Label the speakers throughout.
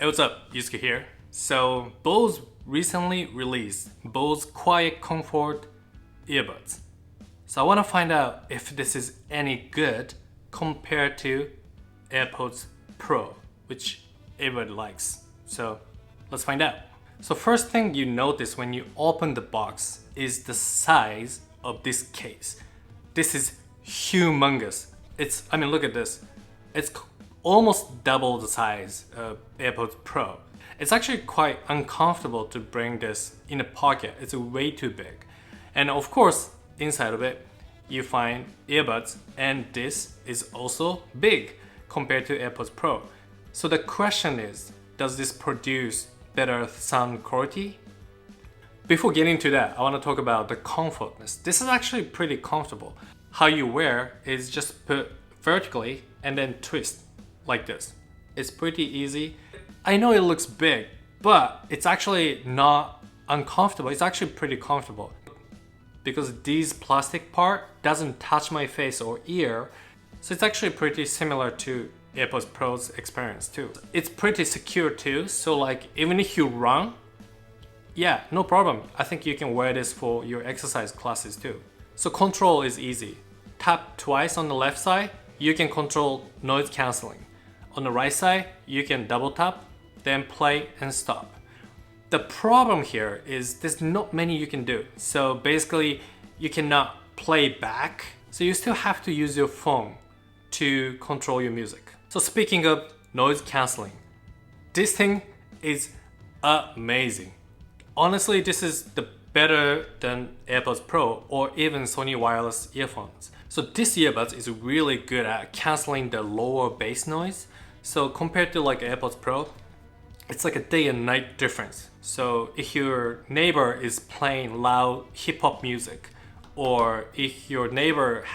Speaker 1: Hey, what's up? Yusuke here. So Bose recently released Bose Quietcomfort Earbuds. So I want to find out if this is any good compared to AirPods Pro, which everybody likes. So let's find out. So first thing you notice when you open the box is the size of this case. This is humongous. Look at this. It's almost double the size of AirPods Pro. It's actually quite uncomfortable to bring this in a pocket. It's way too big. And of course, inside of it, you find earbuds, and this is also big compared to AirPods Pro. So the question is, does this produce better sound quality? Before getting to that, I want to talk about the comfortness. This is actually pretty comfortable. How you wear is just put vertically and then twist like this. It's pretty easy. I know it looks big, but it's actually not uncomfortable. It's actually pretty comfortable because this plastic part doesn't touch my face or ear. So it's actually pretty similar to AirPods Pro's experience too. It's pretty secure too. So like even if you run, yeah, no problem. I think you can wear this for your exercise classes too. So control is easy. Tap twice on the left side, you can control noise cancelling. On the right side, you can double tap, then play and stop. The problem here is there's not many you can do. So basically, you cannot play back. So you still have to use your phone to control your music. So speaking of noise cancelling, this thing is amazing. Honestly, this is the better than AirPods Pro or even Sony wireless earphones. So this earbuds is really good at cancelling the lower bass noise. So compared to like AirPods Pro, it's like a day and night difference. So if your neighbor is playing loud hip hop music, or if your neighbor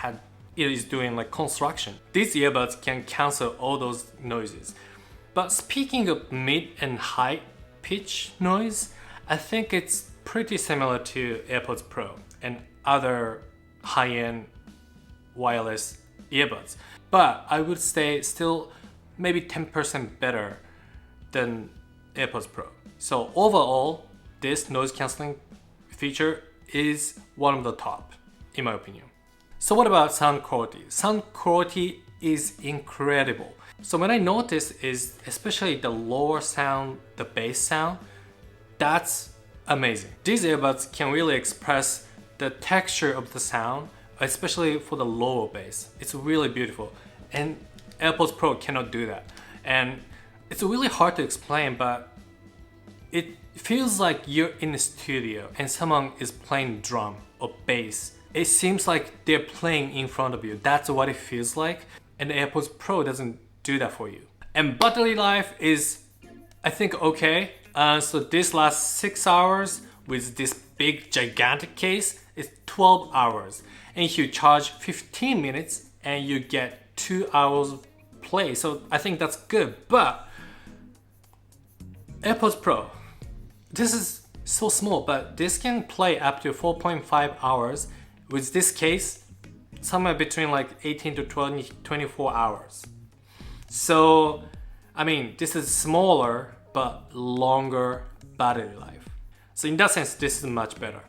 Speaker 1: is doing like construction, these earbuds can cancel all those noises. But speaking of mid and high pitch noise, I think it's pretty similar to AirPods Pro and other high-end wireless earbuds. But I would say still maybe 10% better than AirPods Pro. So overall, this noise cancelling feature is one of the top, in my opinion. So what about sound quality? Sound quality is incredible. So when I notice is especially the lower sound, the bass sound, that's amazing. These earbuds can really express the texture of the sound, especially for the lower bass. It's really beautiful. And AirPods Pro cannot do that. And it's really hard to explain, but it feels like you're in a studio and someone is playing drum or bass. It seems like they're playing in front of you. That's what it feels like. And the AirPods Pro doesn't do that for you. And battery life is, I think, okay. So this lasts 6 hours with this big gigantic case. It's 12 hours. And if you charge 15 minutes and you get 2 hours play. So I think that's good. But AirPods Pro, this is so small, but this can play up to 4.5 hours. With this case, somewhere between like 18 to 24 hours. So, this is smaller, but longer battery life. So in that sense, this is much better.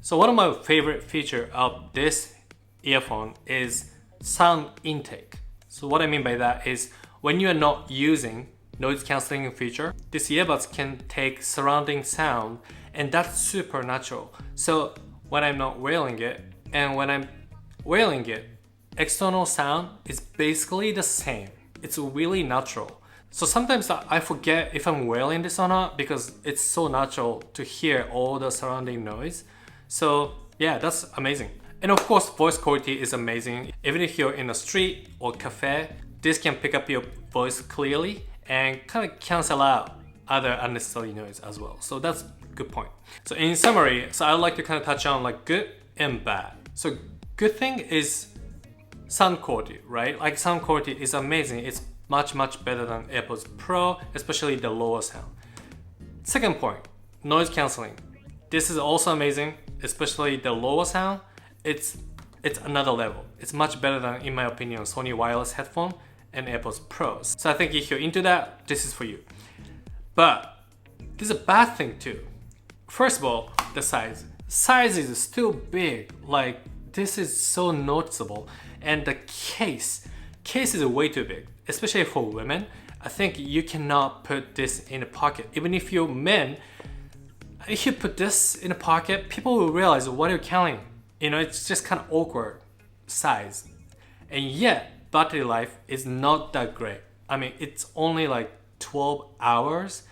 Speaker 1: So one of my favorite features of this earphone is sound intake. So what I mean by that is when you are not using noise cancelling feature, this earbuds can take surrounding sound, and that's super natural. So when I'm not wearing it and when I'm wearing it, external sound is basically the same. It's really natural. So sometimes I forget if I'm wearing this or not because it's so natural to hear all the surrounding noise. So yeah, that's amazing. And of course, voice quality is amazing. Even if you're in a street or cafe, this can pick up your voice clearly and kind of cancel out other unnecessary noise as well. So that's a good point. So in summary, I'd like to kind of touch on like good and bad. So good thing is sound quality, right? Like sound quality is amazing. It's much better than AirPods Pro, especially the lower sound. Second point, noise cancelling. This is also amazing, especially the lower sound. It's another level. It's much better than, in my opinion, Sony wireless headphone and AirPods Pros. So I think if you're into that, this is for you. But there's a bad thing too. First of all, the size. Size is still big. Like, this is so noticeable. And the case is way too big, especially for women. I think you cannot put this in a pocket. Even if you're men, if you put this in a pocket, people will realize what you're carrying. You know, it's just kind of awkward size. And yet, battery life is not that great. I mean, it's only like 12 hours.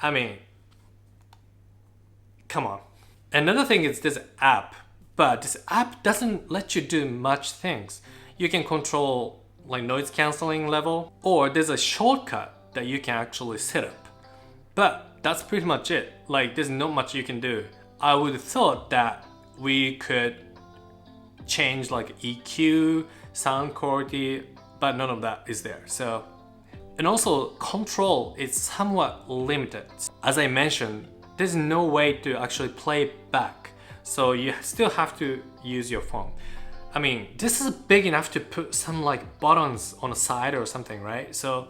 Speaker 1: I mean, come on. Another thing is this app, but this app doesn't let you do much things. You can control like noise cancelling level, or there's a shortcut that you can actually set up. But that's pretty much it. Like, there's not much you can do. I would have thought that we could change like EQ, sound quality, but none of that is there. So, and also control is somewhat limited. As I mentioned, there's no way to actually play back. So you still have to use your phone. I mean, this is big enough to put some like buttons on the side or something, right? So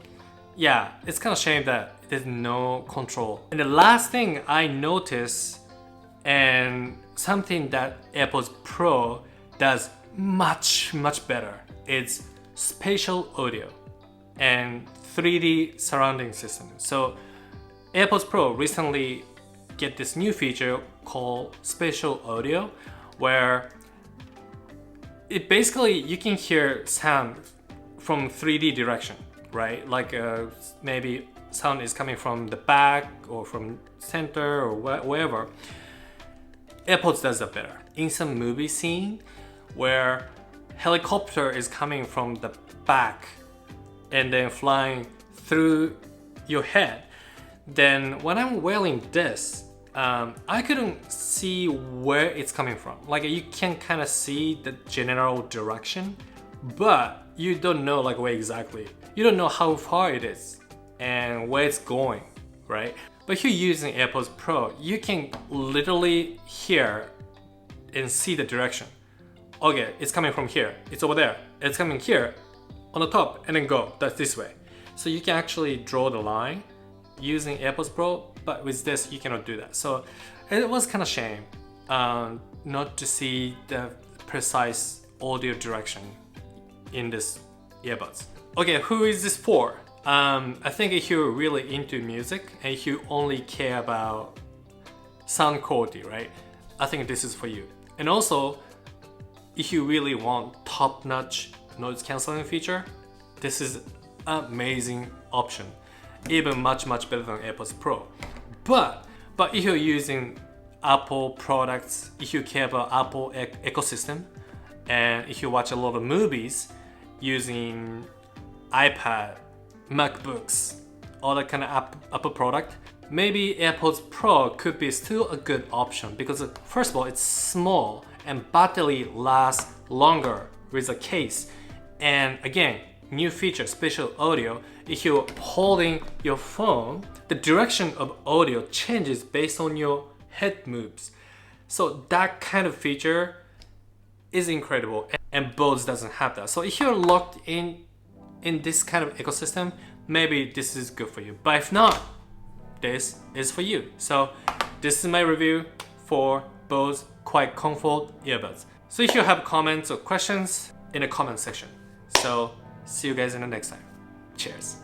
Speaker 1: yeah, it's kind of shame that there's no control. And the last thing I noticed, and something that AirPods Pro does much better, is spatial audio and 3D surrounding system. So AirPods Pro recently get this new feature called Spatial Audio, where it basically, you can hear sound from 3D direction, right? Like maybe sound is coming from the back or from center or wherever. AirPods does that better. In some movie scene where helicopter is coming from the back and then flying through your head, then when I'm wearing this, I couldn't see where it's coming from. Like, you can kind of see the general direction, but you don't know like where exactly. You don't know how far it is and where it's going, right? But if you're using AirPods Pro, you can literally hear and see the direction. Okay, it's coming from here, it's over there, it's coming here on the top, and then go, that's this way. So you can actually draw the line using AirPods Pro, but with this you cannot do that. So it was kind of shame not to see the precise audio direction in this earbuds. Okay, who is this for? I think if you're really into music and if you only care about sound quality, right? I think this is for you. And also, if you really want top-notch noise cancelling feature, this is an amazing option. Even much better than AirPods Pro. But if you're using Apple products, if you care about Apple ecosystem, and if you watch a lot of movies using iPad, MacBooks, all that kind of Apple product, maybe AirPods Pro could be still a good option, because first of all, it's small and battery lasts longer with a case. And again, new feature, spatial audio. If you're holding your phone, the direction of audio changes based on your head moves. So that kind of feature is incredible, and Bose doesn't have that. So if you're locked in this kind of ecosystem, maybe this is good for you. But if not, this is for you. So this is my review for Bose Quietcomfort Earbuds. So if you have comments or questions, in the comment section. So see you guys in the next time. Cheers.